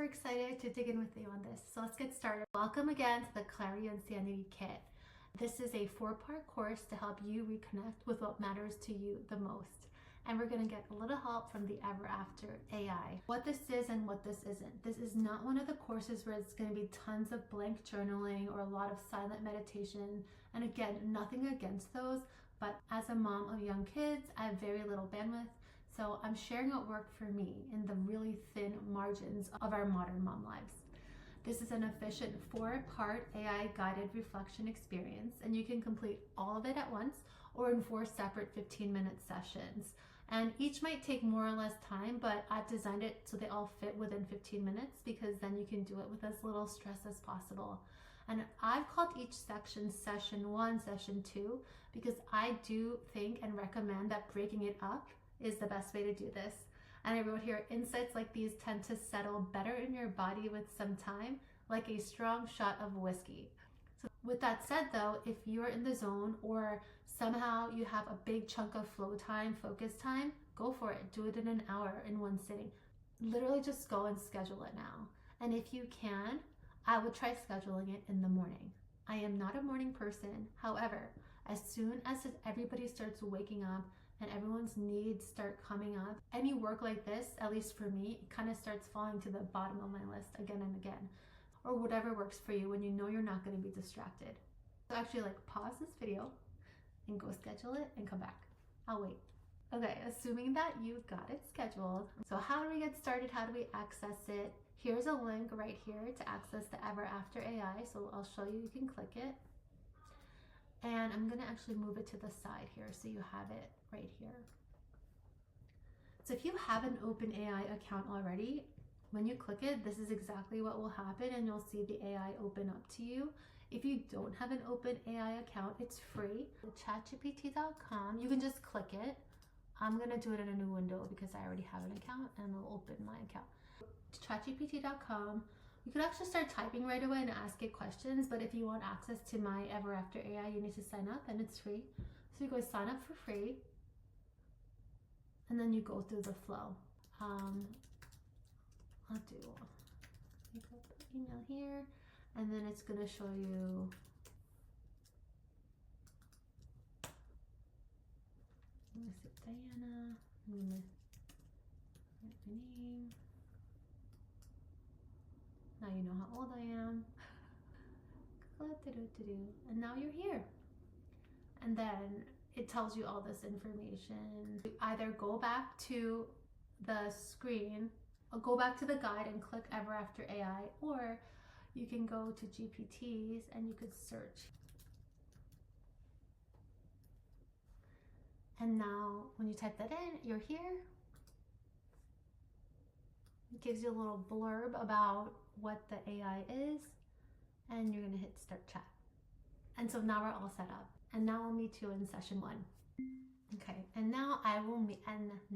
super excited to dig in with you on this. So let's get started. Welcome again to the Clarity and Sanity Kit. This is a 4-part course to help you reconnect with what matters to you the most. And we're going to get a little help from the Ever After AI. What this is and what this isn't. This is not one of the courses where it's going to be tons of blank journaling or a lot of silent meditation. And again, nothing against those, but as a mom of young kids, I have very little bandwidth. So I'm sharing what worked for me in the really thin margins of our modern mom lives. This is an efficient 4-part AI guided reflection experience, and you can complete all of it at once or in 4 separate 15-minute sessions. And each might take more or less time, but I've designed it so they all fit within 15 minutes because then you can do it with as little stress as possible. And I've called each section session 1, session 2, because I do think and recommend that breaking it up is the best way to do this. And I wrote here, insights like these tend to settle better in your body with some time, like a strong shot of whiskey. So with that said though, if you're in the zone or somehow you have a big chunk of flow time, focus time, go for it. Do it in an hour in one sitting. Literally just go and schedule it now. And if you can, I would try scheduling it in the morning. I am not a morning person. However, as soon as everybody starts waking up and everyone's needs start coming up, any work like this, at least for me, it kind of starts falling to the bottom of my list again and again. Or whatever works for you when you know you're not going to be distracted. So actually pause this video and go schedule it and come back. I'll wait. Okay, assuming that you've got it scheduled. So how do we get started? How do we access it? Here's a link right here to access the Ever After AI. So I'll show you, you can click it. And I'm gonna actually move it to the side here so you have it right here. So if you have an OpenAI account already, when you click it, this is exactly what will happen and you'll see the AI open up to you. If you don't have an OpenAI account, it's free. ChatGPT.com, you can just click it. I'm gonna do it in a new window because I already have an account and it'll open my account. ChatGPT.com. You could actually start typing right away and ask it questions, but if you want access to my Ever After AI, you need to sign up and it's free. So you go sign up for free and then you go through the flow. I'll do email here and then it's gonna show you I'm gonna say Diana, I'm gonna write my name. Now you know how old I am. And now you're here. And then it tells you all this information. You either go back to the screen, or go back to the guide and click Ever After AI, or you can go to GPTs and you could search. And now when you type that in, you're here. It gives you a little blurb about what the AI is, and you're gonna hit start chat. And so now we're all set up. And now we'll meet you in session 1. Okay, and now